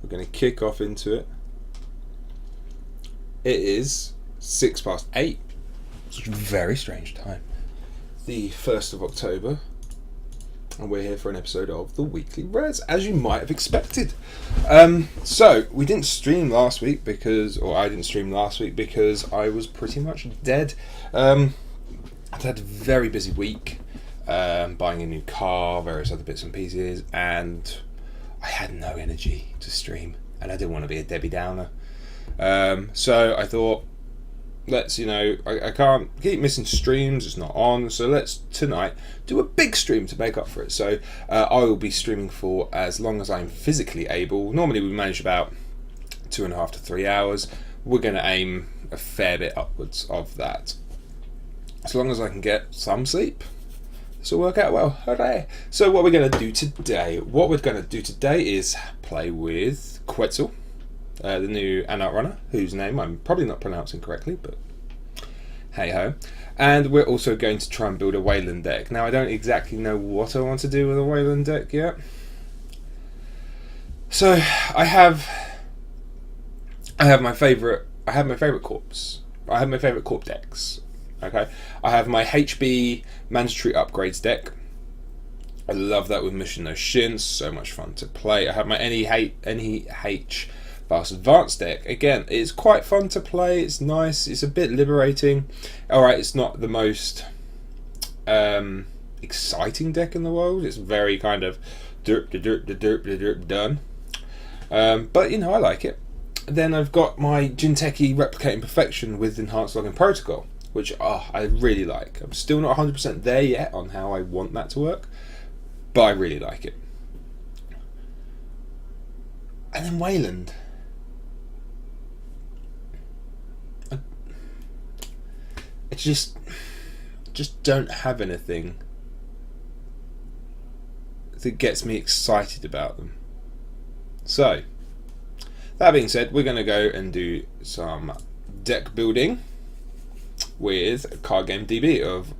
We're going to kick off into it. It is 8:06. It's a very strange time. The 1st of October. And we're here for an episode of the Weekly Creds, as you might have expected. So, we didn't stream last week I didn't stream last week because I was pretty much dead. I'd had a very busy week, buying a new car, various other bits and pieces, and I had no energy to stream, and I didn't want to be a Debbie Downer. So I thought, I can't keep missing streams, it's not on, so let's tonight do a big stream to make up for it. So I will be streaming for as long as I'm physically able. Normally we manage about 2.5 to 3 hours. We're going to aim a fair bit upwards of that. As long as I can get some sleep, this will work out well. Hooray! So what we're going to do today? What we're going to do today is play with Quetzal, the new Anart runner, whose name I'm probably not pronouncing correctly, but hey ho. And we're also going to try and build a Wayland deck. Now I don't exactly know what I want to do with a Wayland deck yet. So I have my favorite corps. I have my favorite corp decks. Okay, I have my HB mandatory upgrades deck. I love that with Mission No Shins, so much fun to play. I have my NEH Fast Advanced deck. Again, it's quite fun to play, it's nice, it's a bit liberating. Alright, it's not the most exciting deck in the world, it's very kind of done. But I like it. Then I've got my Jinteki Replicating Perfection with Enhanced Login Protocol, which I really like. I'm still not 100% there yet on how I want that to work, but I really like it. And then Wayland. I just don't have anything that gets me excited about them. So, that being said, we're going to go and do some deck building with Card Game DB of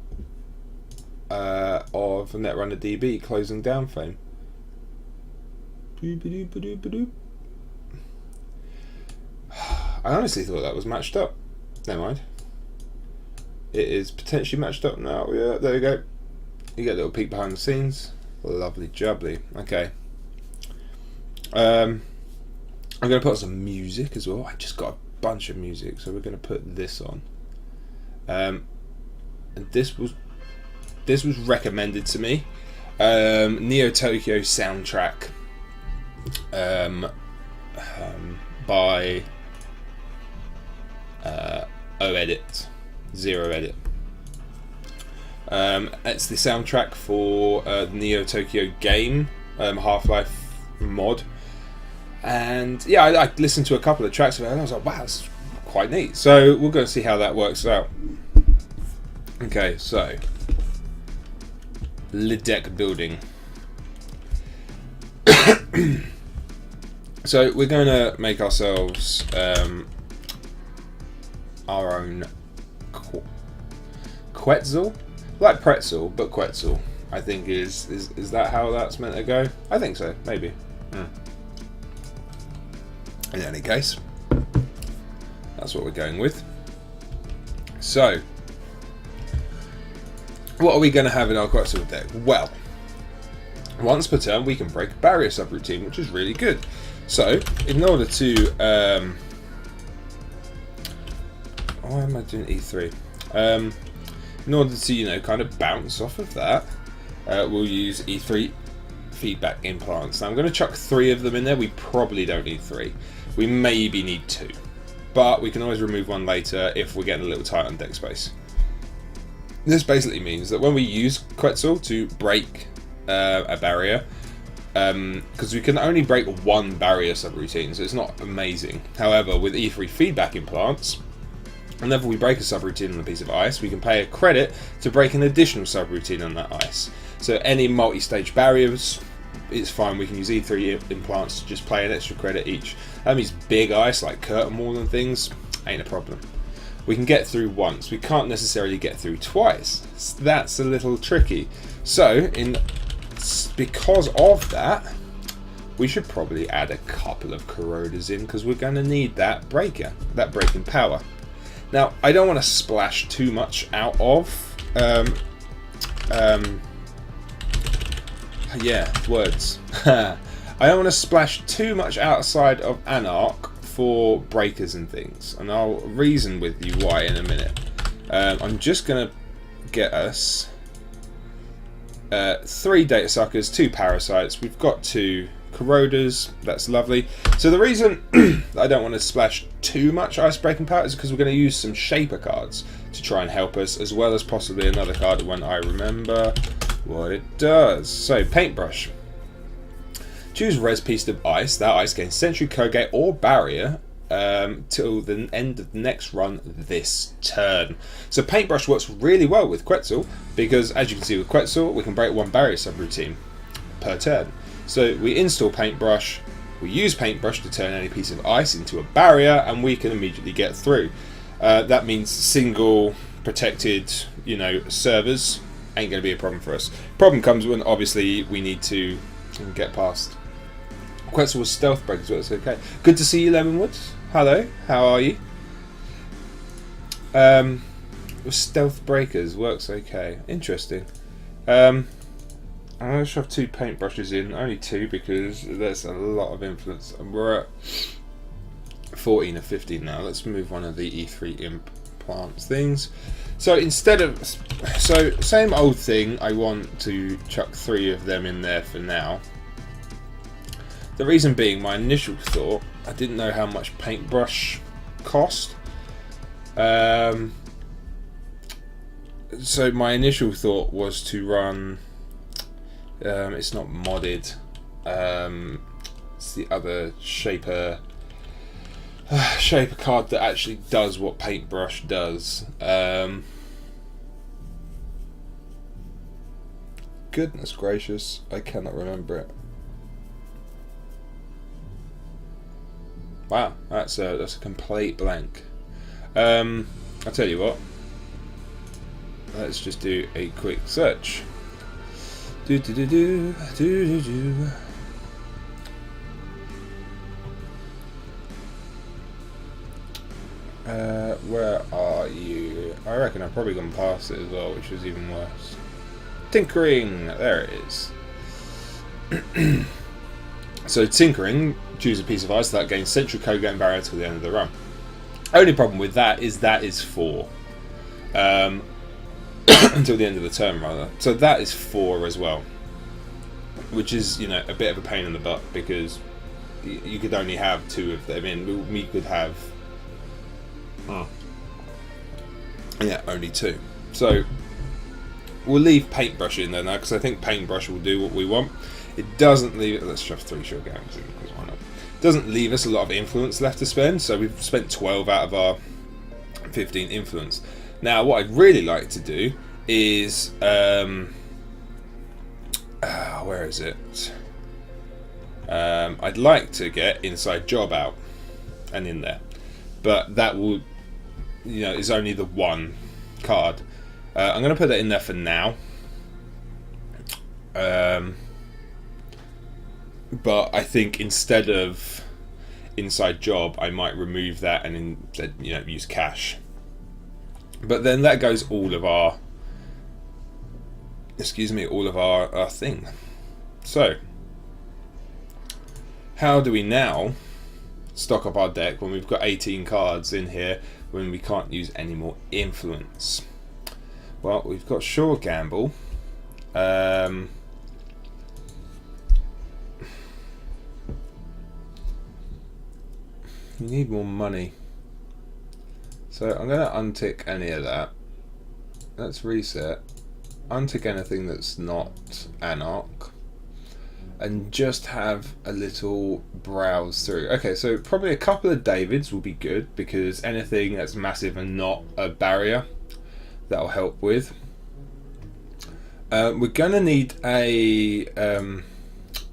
Netrunner DB closing down fame. I honestly thought that was matched up. Never mind. It is potentially matched up now. Yeah, there we go. You get a little peek behind the scenes. Lovely jubbly. Okay. I'm going to put on some music as well. I just got a bunch of music, so we're going to put this on. And this was recommended to me. Neo Tokyo soundtrack by Zero Edit. It's the soundtrack for the Neo Tokyo game, Half-Life mod. And yeah, I listened to a couple of tracks of it and I was like, wow, that's quite neat. So we'll go and see how that works out. Okay, so deck building. So we're going to make ourselves our own Quetzal, like pretzel, but Quetzal. I think is that how that's meant to go? I think so, maybe. In any case, that's what we're going with. So, what are we going to have in our Quetzal deck? Well, once per turn we can break a barrier subroutine, which is really good. So, in order to why am I doing E3? In order to kind of bounce off of that, we'll use E3 feedback implants. Now I'm going to chuck 3 of them in there. We probably don't need 3. We maybe need 2, but we can always remove 1 later if we're getting a little tight on deck space. This basically means that when we use Quetzal to break a barrier, because we can only break 1 barrier subroutine, so it's not amazing. However, with E3 feedback implants, whenever we break a subroutine on a piece of ice, we can pay a credit to break an additional subroutine on that ice. So any multi-stage barriers, it's fine. We can use E3 implants to just pay an extra credit each. That means big ice like curtain wall and things ain't a problem. We can get through once. We can't necessarily get through twice. That's a little tricky. So because of that, we should probably add a couple of corroders in, because we're going to need that breaking power. Now, I don't want to splash too much out of I don't want to splash too much outside of Anarch for breakers and things, and I'll reason with you why in a minute. I'm just going to get us 3 data suckers, 2 parasites. We've got 2 corroders. That's lovely. So the reason I don't want to splash too much ice breaking power is because we're going to use some shaper cards to try and help us, as well as possibly another card when I remember what it does. So paintbrush. Choose res piece of ice. That ice gains sentry, Kogate, or barrier till the end of the next run this turn. So paintbrush works really well with Quetzal, because as you can see with Quetzal, we can break 1 barrier subroutine per turn. So we install paintbrush, we use paintbrush to turn any piece of ice into a barrier, and we can immediately get through. That means single protected, servers ain't going to be a problem for us. Problem comes when obviously we need to get past. Quetzal was stealth break as well, it's okay. Good to see you, Lemonwood. Hello, how are you? With stealth breakers works okay. Interesting. I'm going to shove 2 paintbrushes in, only 2 because there's a lot of influence. We're at 14 or 15 now. Let's move one of the E3 implants things. So instead of, same old thing, I want to chuck 3 of them in there for now. The reason being, my initial thought, I didn't know how much paintbrush cost. So my initial thought was to run, it's not modded, it's the other shaper card that actually does what paintbrush does. Goodness gracious, I cannot remember it. Wow, that's a complete blank. I'll tell you what. Let's just do a quick search. Where are you? I reckon I've probably gone past it as well, which was even worse. Tinkering, there it is. So tinkering, choose a piece of ice that gains sentry, Kogate, and barrier till the end of the run. Only problem with that is 4. Until the end of the turn, rather. So that is 4 as well, which is a bit of a pain in the butt, because you could only have 2 of them in. We could have only 2. So we'll leave paintbrush in there now, because I think paintbrush will do what we want. It doesn't leave. Let's shove 3 short games in, because why not? It doesn't leave us a lot of influence left to spend. So we've spent 12 out of our 15 influence. Now, what I'd really like to do is where is it? I'd like to get inside job out and in there, but that will, is only the 1 card. I'm going to put that in there for now. But I think instead of inside job, I might remove that and instead, use cash. But then that goes all of our thing. So, how do we now stock up our deck when we've got 18 cards in here, when we can't use any more influence? Well, we've got Sure Gamble. You need more money. So I'm going to untick any of that. Let's reset. Untick anything that's not Anarch. And just have a little browse through. Okay, so probably a couple of Davids will be good, because anything that's massive and not a barrier, that'll help with. We're going to need a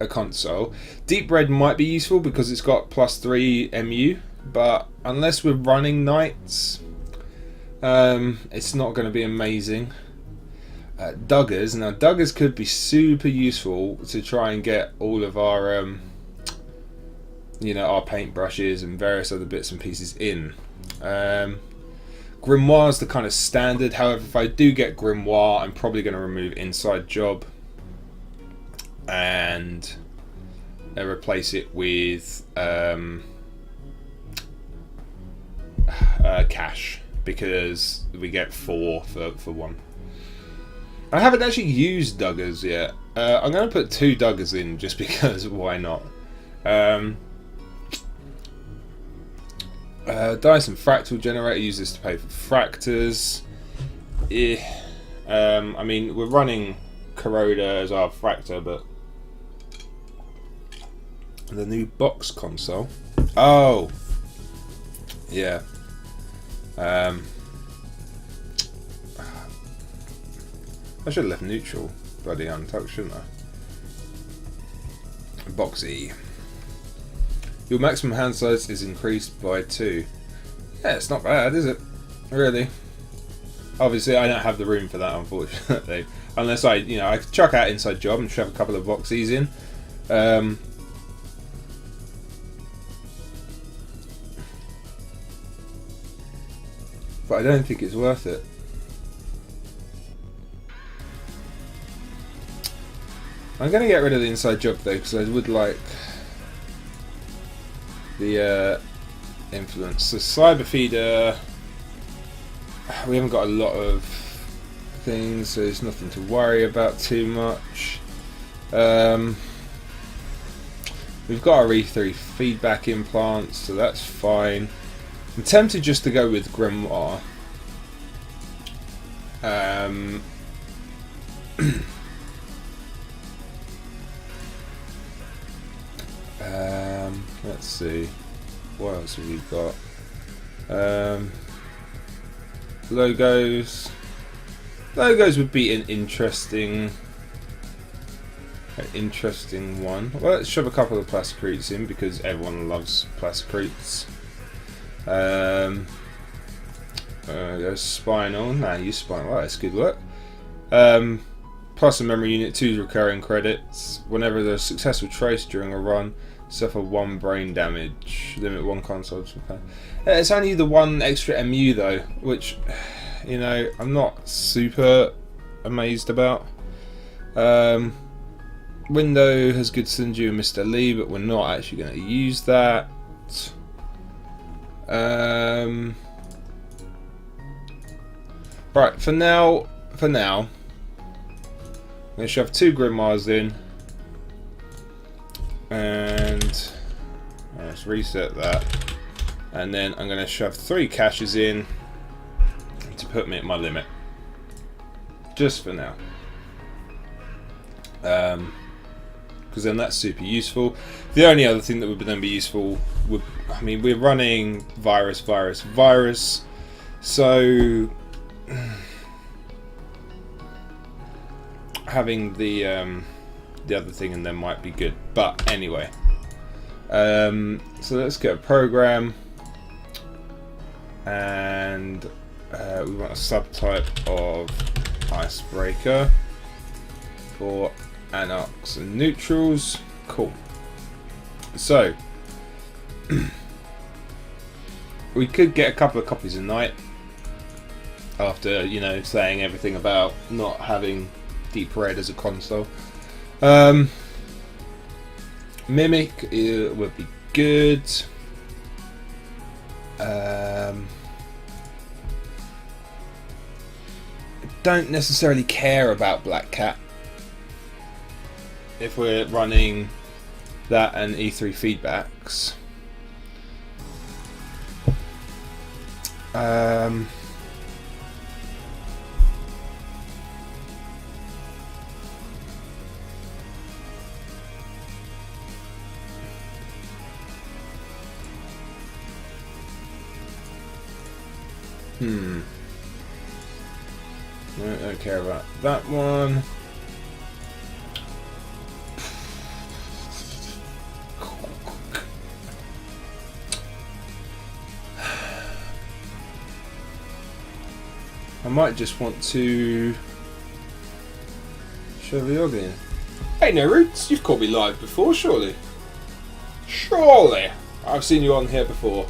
console. Deep Red might be useful because it's got +3 MU, but unless we're running knights, it's not going to be amazing. Duggars. Now, Duggars could be super useful to try and get all of our you know, our paintbrushes and various other bits and pieces in. Grimoire's the kind of standard. However, if I do get Grimoire, I'm probably going to remove Inside Job and replace it with Cash, because we get 4 for 1. I haven't actually used Duggars yet. I'm going to put 2 Duggars in just because, why not? Dyson Fractal Generator, use this to pay for fractors. I mean, we're running Corroder as our fractor, but the new box console. Oh, yeah. I should have left neutral bloody untouched, shouldn't I? Boxy. Your maximum hand size is increased by 2. Yeah, it's not bad, is it? Really? Obviously, I don't have the room for that, unfortunately. Unless I could chuck out Inside Job and shove a couple of boxies in. But I don't think it's worth it. I'm going to get rid of the Inside Job though, because I would like the influence. The Cyber Feeder, we haven't got a lot of things, so there's nothing to worry about too much. We've got our E3 feedback implants, so that's fine. I'm tempted just to go with Grimoire. Let's see, what else have we got? Logos would be an interesting one. Well, let's shove a couple of Plasticretes in because everyone loves Plasticretes. There's Spinal. Nah, use Spinal. Well, that's good work. Plus a memory unit, 2 recurring credits. Whenever there's a successful trace during a run, suffer 1 brain damage. Limit 1 console. It's only the 1 extra MU though, which, you know, I'm not super amazed about. Window has good synergy with Mr. Lee, but we're not actually going to use that. Right, for now, I'm going to shove 2 Grimoires in, and let's reset that, and then I'm going to shove 3 Caches in to put me at my limit, just for now, because then that's super useful. The only other thing that would then be useful would, I mean, we're running virus, so having the other thing in there might be good. But anyway, so let's get a program, and we want a subtype of icebreaker for anox and neutrals. Cool. So we could get a couple of copies a night after, you know, saying everything about not having Deep Red as a console. Mimic would be good. I don't necessarily care about Black Cat if we're running that and E3 feedbacks. I don't care about that one. I might just want to shove the Yogg in. Hey, no Roots, you've caught me live before, surely? Surely I've seen you on here before.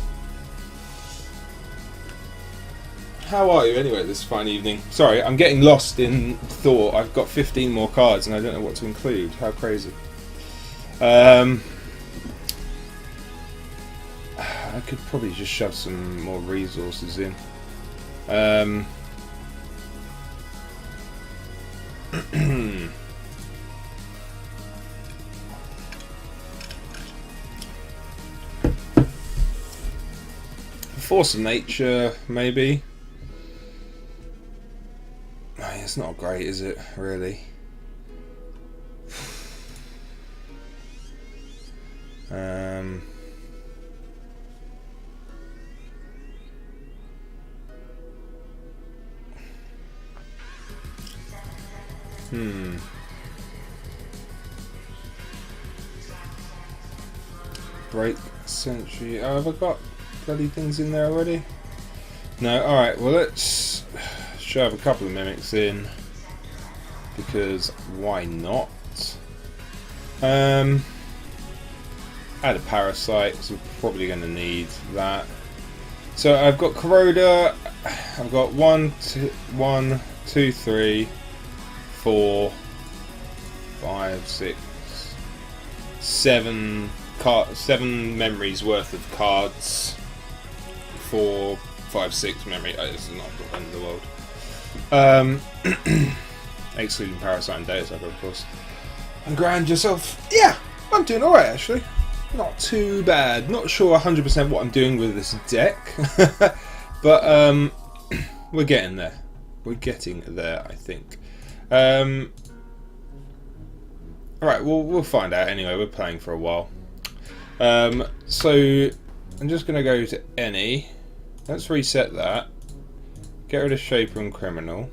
How are you anyway this fine evening? Sorry, I'm getting lost in thought. I've got 15 more cards and I don't know what to include. How crazy. I could probably just shove some more resources in. Force of nature, maybe. I mean, it's not great, is it? Really. Break century. Oh, have I got bloody things in there already? No. All right. Well, let's shove a couple of mimics in because why not? Add a parasite because we're probably going to need that. So I've got Corroder. I've got 1, 2, 3, 4, 5, 6, 7 memories worth of cards. 4, 5, 6 memory. Oh, this is not the end of the world. Excluding Parasite and Data Sucker, of course. And grind yourself. Yeah, I'm doing alright actually. Not too bad. Not sure 100% what I'm doing with this deck. But we're getting there. We're getting there, I think. Alright, we'll find out anyway. We're playing for a while. So I'm just going to go to any. Let's reset that. Get rid of Shaper and Criminal.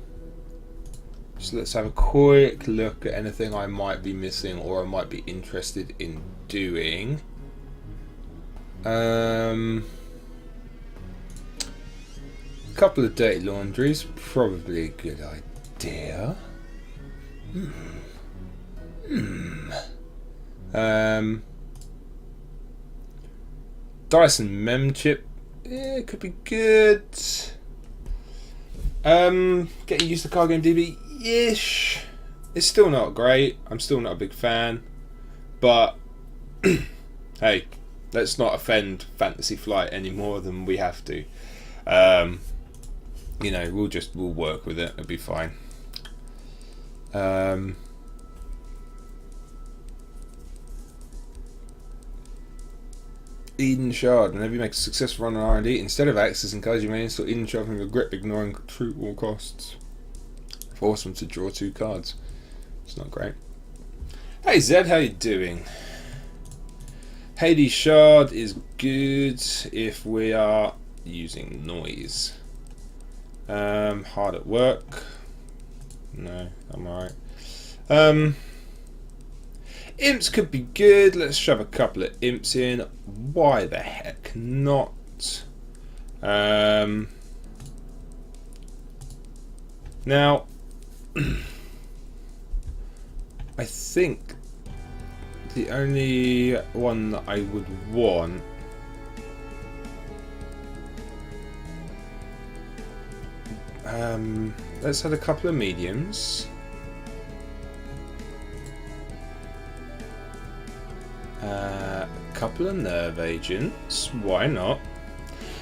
So let's have a quick look at anything I might be missing or I might be interested in doing. A couple of dirty laundries, probably a good idea. Dyson Mem Chip, yeah, could be good. Getting used to card game DB-ish. It's still not great. I'm still not a big fan, but hey, let's not offend Fantasy Flight any more than we have to. You know, we'll work with it. It'll be fine. Eden Shard. Whenever you make a successful run on R&D, instead of accessing cards, you may install Eden Shard from your grip, ignoring true all costs. Force them to draw 2 cards. It's not great. Hey Zed, how you doing? Hades Shard is good if we are using noise. Hard at work. No, I'm alright. Imps could be good. Let's shove a couple of imps in. Why the heck not? Now, I think the only one that I would want let's add a couple of mediums. A couple of nerve agents. Why not?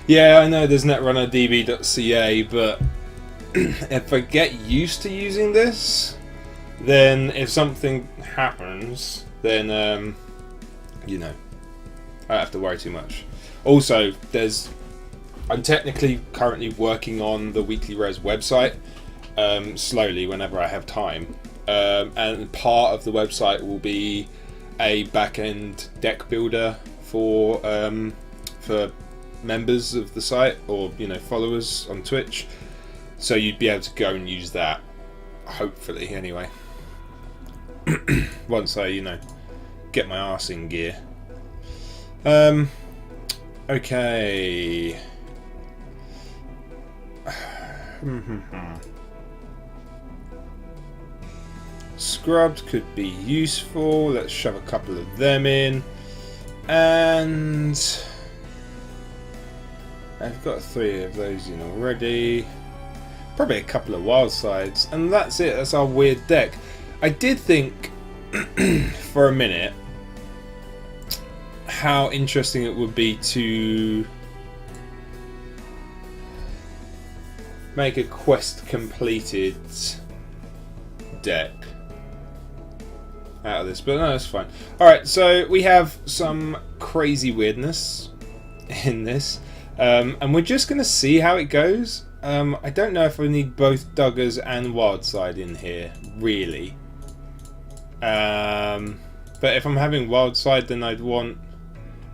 Yeah, I know there's Netrunner DB.ca, but if I get used to using this, then if something happens, then you know, I don't have to worry too much. Also, I'm technically currently working on the Weekly Res website, slowly whenever I have time, and part of the website will be a back-end deck builder for members of the site, or you know, followers on Twitch. So you'd be able to go and use that, hopefully. Anyway, once I, you know, get my arse in gear. Okay. Scrubbed could be useful. Let's shove a couple of them in. And I've got 3 of those in already. Probably a couple of wild sides, and that's it. That's our weird deck. I did think for a minute how interesting it would be to make a quest completed deck out of this, but no, that's fine. Alright, so we have some crazy weirdness in this, and we're just going to see how it goes. I don't know if I need both Duggars and Wildside in here, really. But if I'm having Wildside, then I'd want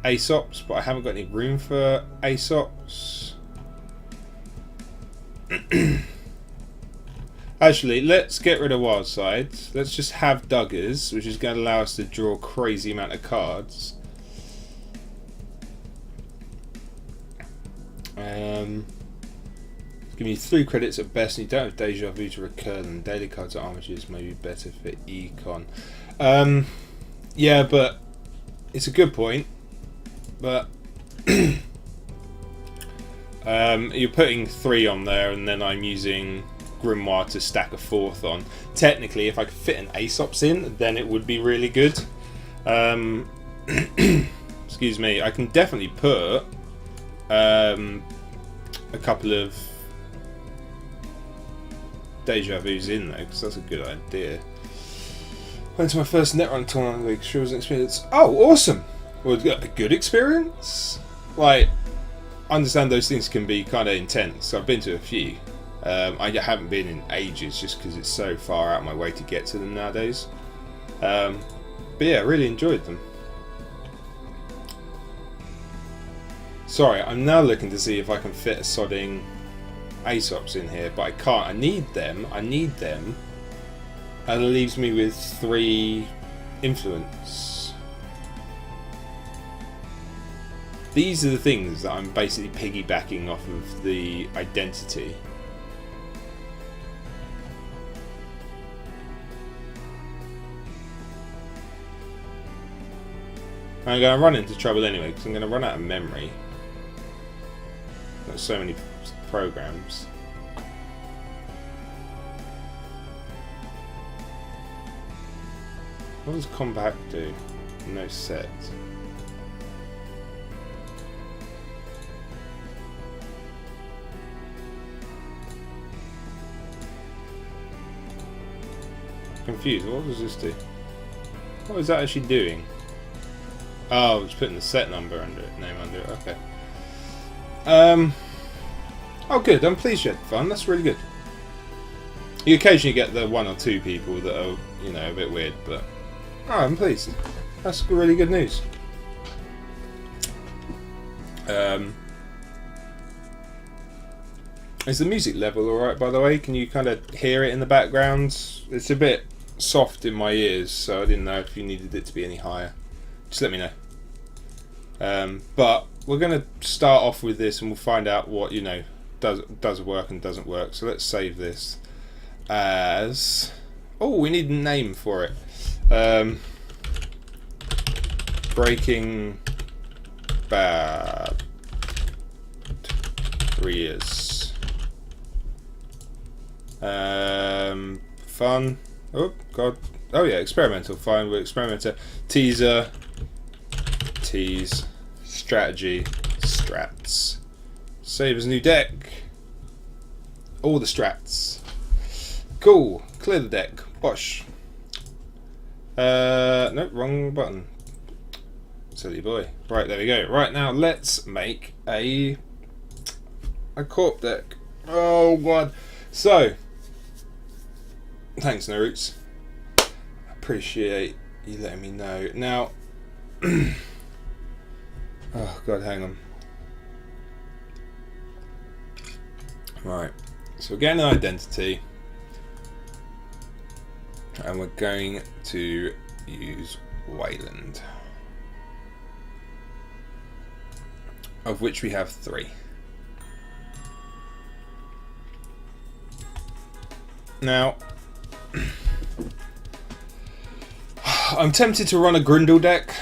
Aesops, but I haven't got any room for Aesops. Actually, let's get rid of Wildside. Let's just have Duggars, which is going to allow us to draw a crazy amount of cards. Give me 3 credits at best, and you don't have Deja Vu to recur them. Daily cards at Armatures may be better for Econ. Yeah, but it's a good point. But you're putting 3 on there, and then I'm using Grimoire to stack a 4th on. Technically, if I could fit an Aesops in, then it would be really good. Excuse me. I can definitely put a couple of Deja Vu's in though, because that's a good idea. Went to my first Netrun tournament of the week. Sure was an experience. Oh, awesome! Well, a good experience. Like, I understand those things can be kind of intense. I've been to a few. I haven't been in ages, just because it's so far out of my way to get to them nowadays. But yeah, I really enjoyed them. Sorry, I'm now looking to see if I can fit a sodding Aesops in here, but I can't. I need them. And it leaves me with 3 influence. These are the things that I'm basically piggybacking off of the identity. I'm going to run into trouble anyway, because I'm going to run out of memory. There's so many programs. What does Compact do? No set. Confused. What does this do? What is that actually doing? Oh, it's putting the set number under it, name under it. Okay. Oh, good. I'm pleased you had fun. That's really good. You occasionally get the 1 or 2 people that are, you know, a bit weird, but oh, I'm pleased. That's really good news. Is the music level alright, by the way? Can you kind of hear it in the background? It's a bit soft in my ears, so I didn't know if you needed it to be any higher. Just let me know. But we're going to start off with this, and we'll find out what, you know, does work and doesn't work. So let's save this as... Oh, we need a name for it. Breaking Bad Barriers. Fun. Oh god. Oh yeah, experimental. Fine. We're experimenter. Teaser. Tease. Strategy. Strats. Save as new deck. All the strats. Cool. Clear the deck. Bosh. Nope, wrong button. Silly boy. Right, there we go. Right, now let's make a corp deck. Oh god. So, thanks, Naroots. Appreciate you letting me know. Now, oh god, hang on. Right, so we're getting an identity, and we're going to use Wayland, of which we have 3. Now, I'm tempted to run a Grindel deck,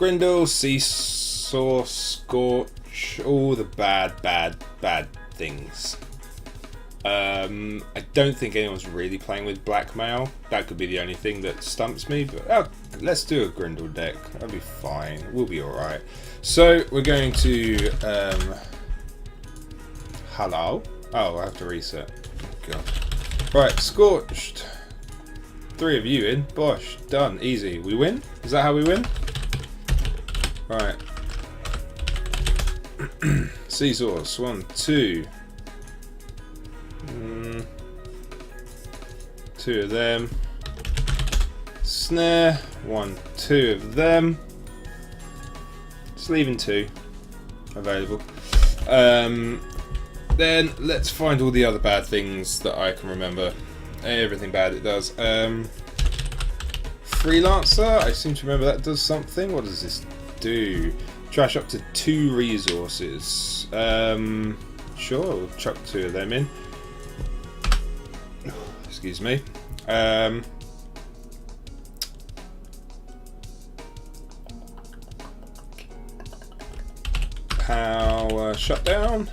Grindle, Seesaw, Scorch, all the bad things. I don't think anyone's really playing with Blackmail. That could be the only thing that stumps me, but let's do a Grindle deck. That'll be fine. We'll be alright. So, we're going to... hello? Oh, I have to reset. Oh, God. Right, Scorched. 3 of you in. Bosh. Done. Easy. We win? Is that how we win? Right. Seesaws. 1, 2. 2 of them. Snare. 1, 2 of them. Just leaving 2 available. Then let's find all the other bad things that I can remember. Everything bad it does. Freelancer. I seem to remember that does something. What does this do? Trash up to 2 resources. Sure, we'll chuck 2 of them in. Excuse me. Power shutdown.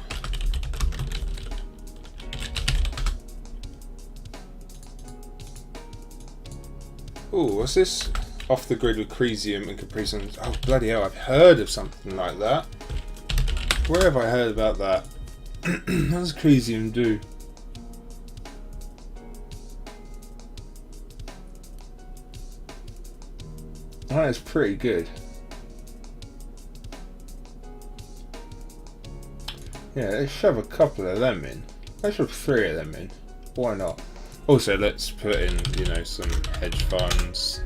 Oh, what's this? Off the grid with Cresium and Capricium. Oh, bloody hell, I've heard of something like that. Where have I heard about that? What does Cresium do? That is pretty good. Yeah, let's shove a couple of them in. Let's shove 3 of them in. Why not? Also, let's put in, you know, some hedge funds.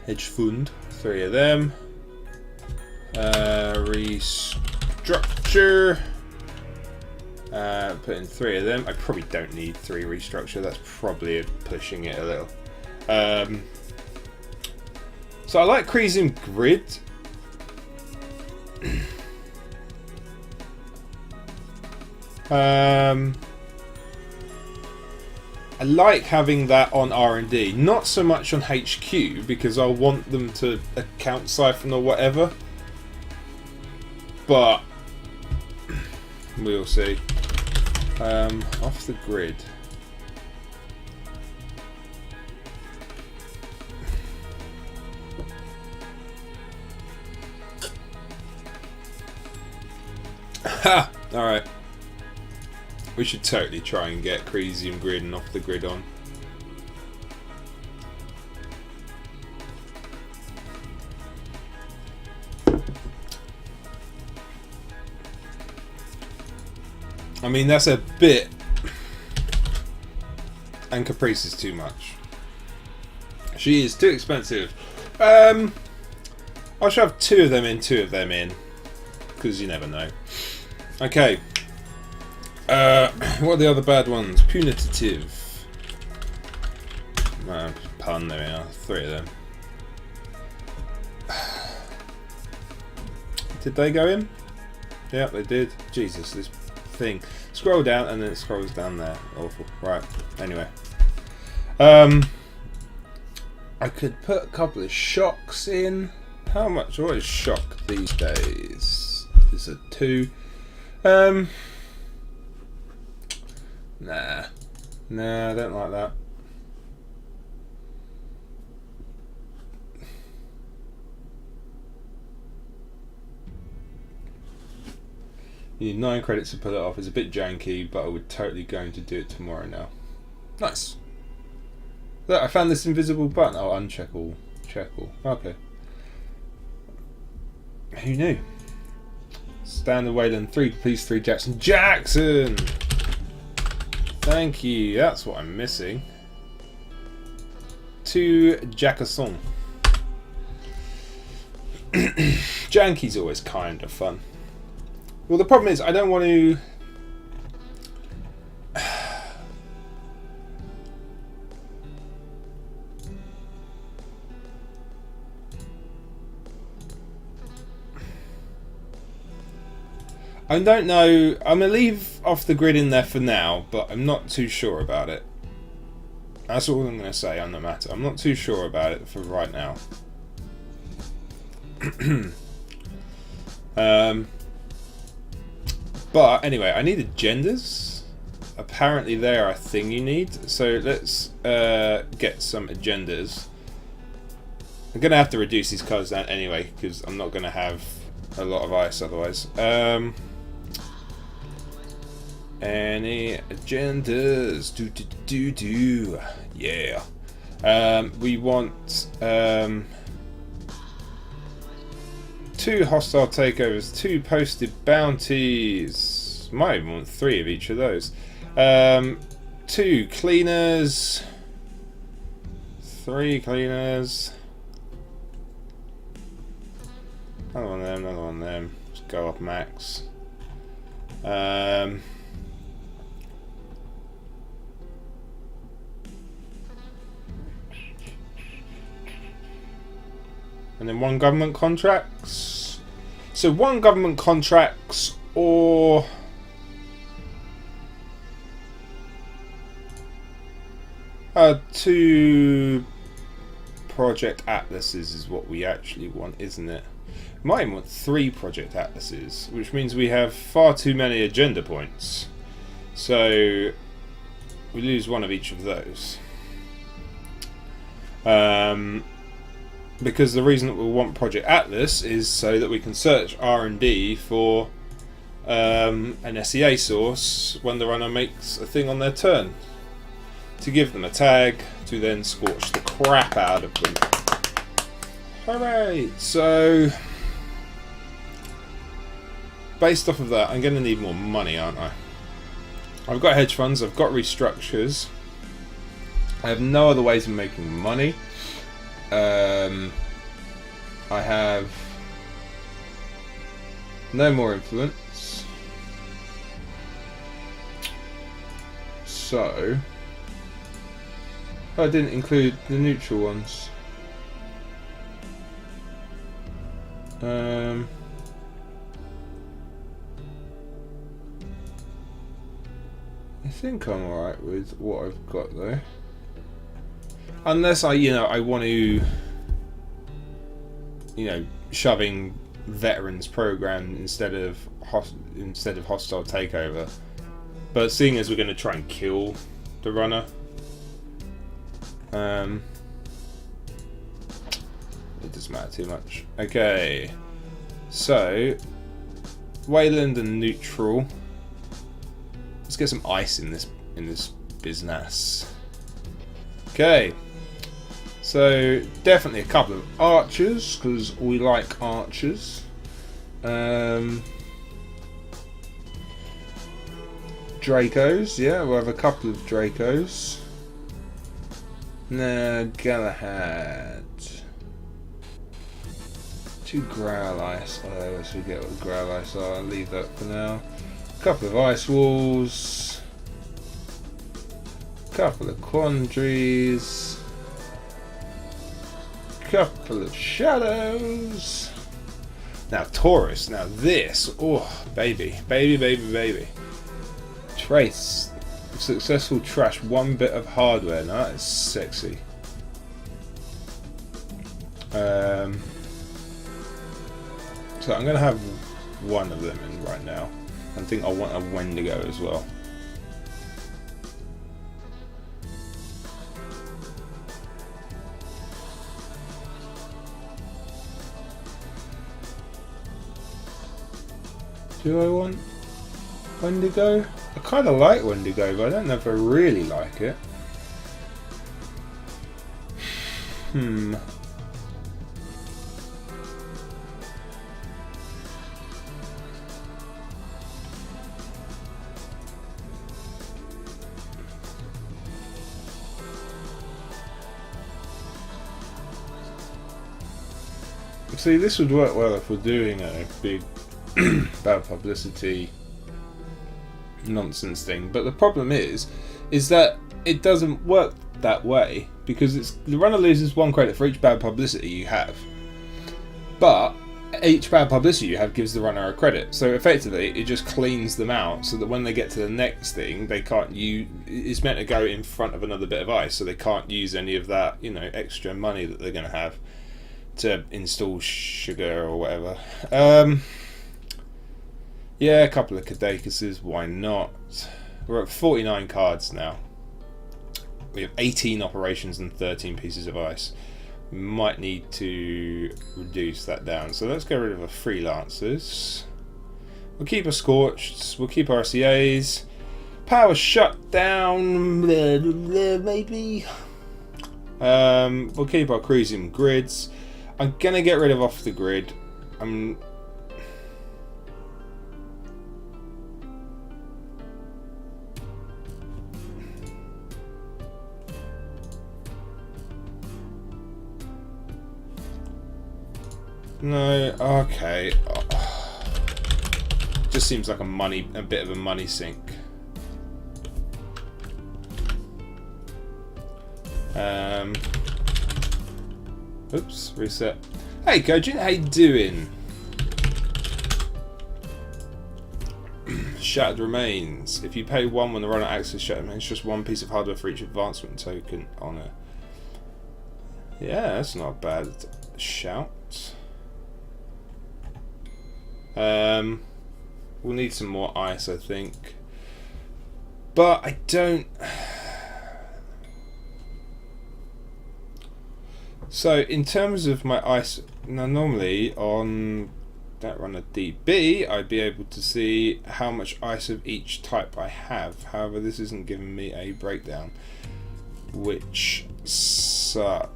Hedge fund. 3 of them. Restructure. Put in 3 of them. I probably don't need 3 restructure. That's probably pushing it a little. So I like Cresium Grid. I like having that on R&D, not so much on HQ because I'll want them to account siphon or whatever, but we'll see. Off the grid. Ha! Alright. We should totally try and get Cresium Grid and Off the Grid on. I mean, that's a bit... And Caprice is too much. She is too expensive. I should have 2 of them in, 2 of them in. Because you never know. Okay. What are the other bad ones? Punitive. Pun, there we are. 3 of them. Did they go in? Yeah, they did. Jesus, this thing. Scroll down and then it scrolls down there. Awful. Right. Anyway. I could put a couple of shocks in. How much? What is shock these days? Is it 2? Nah, I don't like that. You need 9 credits to pull it off. It's a bit janky, but I would totally going to do it tomorrow now. Nice. Look, I found this invisible button. Oh, uncheck all. Check all. Okay. Who knew? Standard Wayland 3, please 3 Jackson. Jackson! Thank you. That's what I'm missing. 2 Jackson. Janky's always kind of fun. Well, the problem is I don't want to... I don't know. I'm going to leave Off the Grid in there for now, but I'm not too sure about it. That's all I'm going to say on the matter. I'm not too sure about it for right now. But anyway, I need agendas. Apparently they are a thing you need. So let's get some agendas. I'm going to have to reduce these colours down anyway, because I'm not going to have a lot of ice otherwise. Any agendas? Yeah. We want 2 hostile takeovers, 2 posted bounties. Might even want 3 of each of those. 2 cleaners. 3 cleaners. Another one of them, another one of them. Let's go up max. And then 1 government contracts. So 1 government contracts or 2 project atlases is what we actually want, isn't it? We might even want 3 project atlases, which means we have far too many agenda points. So we lose 1 of each of those. Because the reason that we want Project Atlas is so that we can search R&D for an SEA source when the runner makes a thing on their turn, to give them a tag to then scorch the crap out of them. Alright, so based off of that, I'm going to need more money, aren't I? I've got hedge funds, I've got restructures, I have no other ways of making money. I have no more influence, so I didn't include the neutral ones. I think I'm alright with what I've got though. Unless I want to, shoving veterans program instead of hostile takeover. But seeing as we're going to try and kill the runner, it doesn't matter too much. Okay, so Wayland and neutral. Let's get some ice in this business. Okay. So definitely a couple of archers, because we like archers. Dracos, yeah, we'll have a couple of Dracos. Now Galahad. 2 Growl Ice. Oh, let's forget what Growl Ice are. I'll leave that for now. A couple of Ice Walls. Couple of Quandaries. Couple of Shadows. Now Taurus. Now this. Oh, baby. Trace. Successful trash. 1 bit of hardware. Now that is sexy. So I'm going to have 1 of them in right now. I think I want a Wendigo as well. Do I want Wendigo? I kind of like Wendigo, but I don't know if I really like it. See, this would work well if we're doing a big bad publicity nonsense thing, but the problem is that it doesn't work that way, because the runner loses 1 credit for each bad publicity you have, but each bad publicity you have gives the runner a credit. So effectively, it just cleans them out so that when they get to the next thing, they can't use. It's meant to go in front of another bit of ice, so they can't use any of that, extra money that they're going to have to install sugar or whatever. Yeah, a couple of Caducuses, why not? We're at 49 cards now. We have 18 operations and 13 pieces of ice. We might need to reduce that down. So let's get rid of our freelancers. We'll keep our scorched. We'll keep our RCAs. Power shut down. Maybe. We'll keep our cruising grids. I'm gonna get rid of off the grid. No, okay. Just seems like a bit of a money sink. Oops, reset. Hey Kojin, how you doing? Shattered remains. If you pay 1 when the runner accesses shattered remains, just 1 piece of hardware for each advancement token on it. Yeah, that's not a bad shout. We'll need some more ice, I think. But I don't... So, in terms of my ice... Now, normally, on that run of DB, I'd be able to see how much ice of each type I have. However, this isn't giving me a breakdown, which sucks.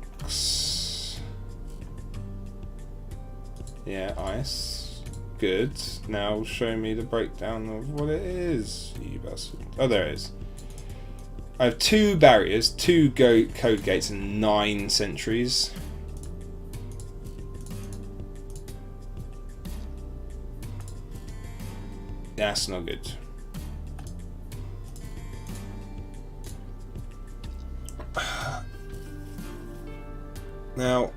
Yeah, ice. Good. Now show me the breakdown of what it is, you bastard. Oh, there it is. I have 2 barriers, 2 code gates, and 9 sentries. That's not good. Now,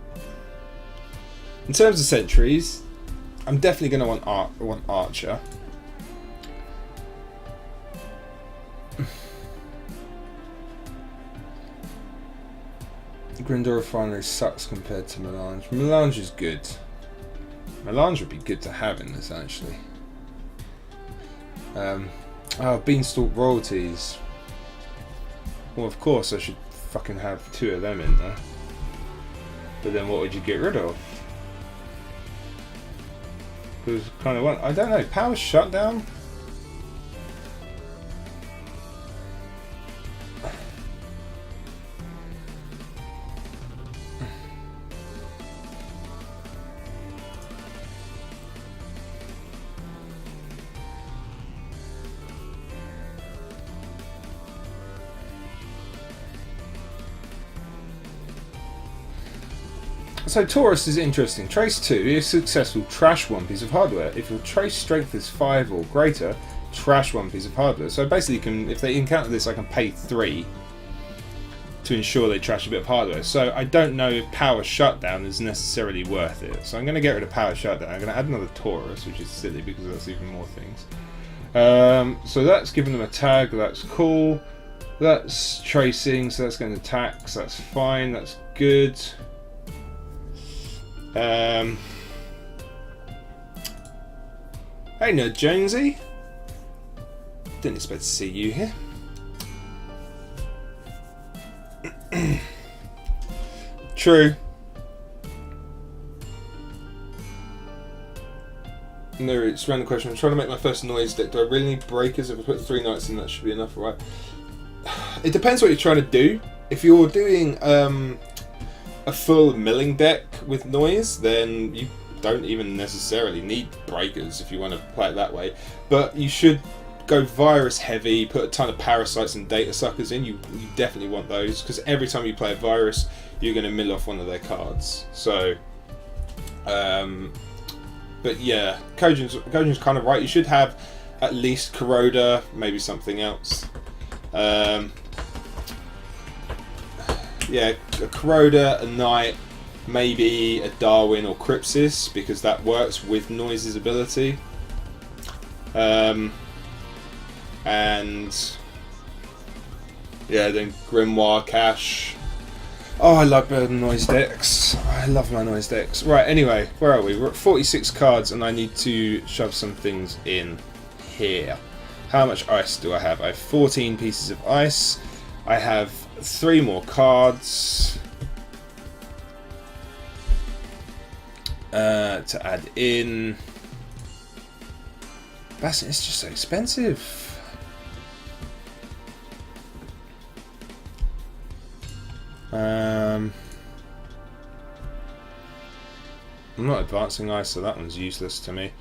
in terms of sentries, I'm definitely going to want Archer. Grindor Refinery sucks compared to Melange. Melange is good. Melange would be good to have in this, actually. Beanstalk royalties. Well, of course I should fucking have 2 of them in there. But then what would you get rid of? Because kind of I don't know. Power shutdown. So Taurus is interesting. Trace 2 is successful, trash 1 piece of hardware. If your trace strength is 5 or greater, trash 1 piece of hardware. So basically, if they encounter this, I can pay 3 to ensure they trash a bit of hardware. So I don't know if power shutdown is necessarily worth it. So I'm going to get rid of power shutdown. I'm going to add another Taurus, which is silly because that's even more things. So that's giving them a tag. That's cool. That's tracing, so that's going to tax. That's fine. That's good. Hey, Nerd Jonesy. Didn't expect to see you here. True. No, it's random question. I'm trying to make my first noise deck. Do I really need breakers? If I put 3 knights in, that should be enough, right? It depends what you're trying to do. If you're doing a full milling deck with noise, then you don't even necessarily need breakers if you want to play it that way. But you should go virus heavy, put a ton of parasites and data suckers in. You definitely want those, because every time you play a virus, you're going to mill off one of their cards. So, but yeah, Kojin's kind of right. You should have at least Corroder, maybe something else. Yeah, a Corroder, a Knight, Maybe a Darwin or Crypsis, because that works with Noise's ability. And yeah, then Grimoire Cache. Oh, I love Noise decks. I love my Noise decks. Right, anyway, where are we? We're at 46 cards, and I need to shove some things in here. How much ice do I have? I have 14 pieces of ice. I have 3 more cards to add in. It's just so expensive. I'm not advancing ice, so that one's useless to me.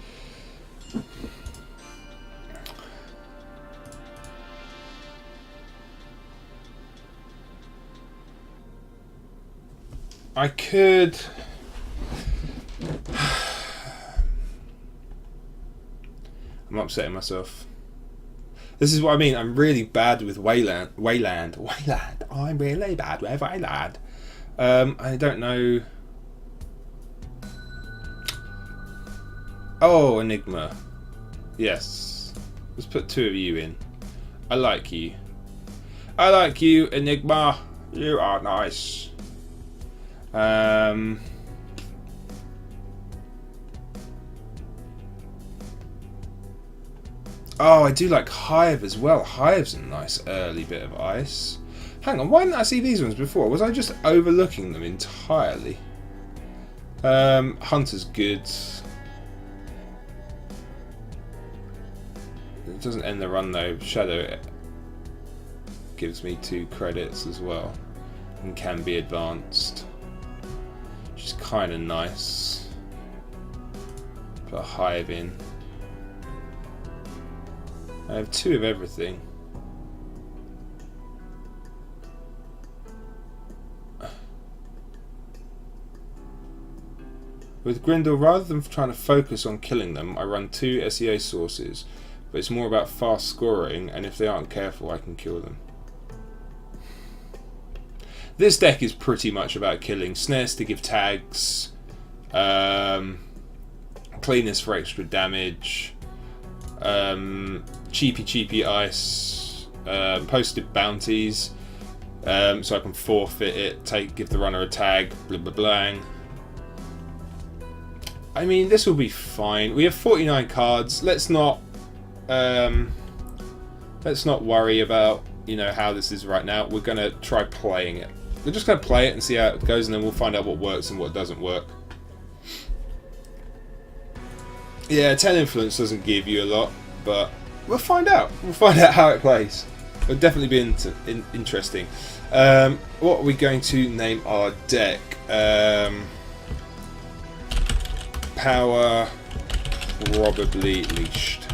I could... I'm upsetting myself. This is what I mean. I'm really bad with Wayland. I'm really bad with Wayland. I don't know. Oh, Enigma. Yes. Let's put 2 of you in. I like you. I like you, Enigma. You are nice. Oh, I do like Hive as well. Hive's a nice early bit of ice. Hang on, why didn't I see these ones before? Was I just overlooking them entirely? Hunter's good. It doesn't end the run though. Shadow gives me 2 credits as well. And can be advanced. Which is kind of nice. Put a Hive in. I have 2 of everything. With Grindel, rather than trying to focus on killing them, I run 2 SEA sources, but it's more about fast scoring, and if they aren't careful, I can kill them. This deck is pretty much about killing. Snares to give tags, cleaners for extra damage, cheapy ice, posted bounties, so I can forfeit it, give the runner a tag, blah blah blah. I mean, this will be fine. We have 49 cards. Let's not worry about, you know, how this is right now. We're gonna try playing it. We're just gonna play it and see how it goes, and then we'll find out what works and what doesn't work. Yeah, 10 influence doesn't give you a lot, but we'll find out. We'll find out how it plays. It'll definitely be interesting. What are we going to name our deck? Power, probably Leashed.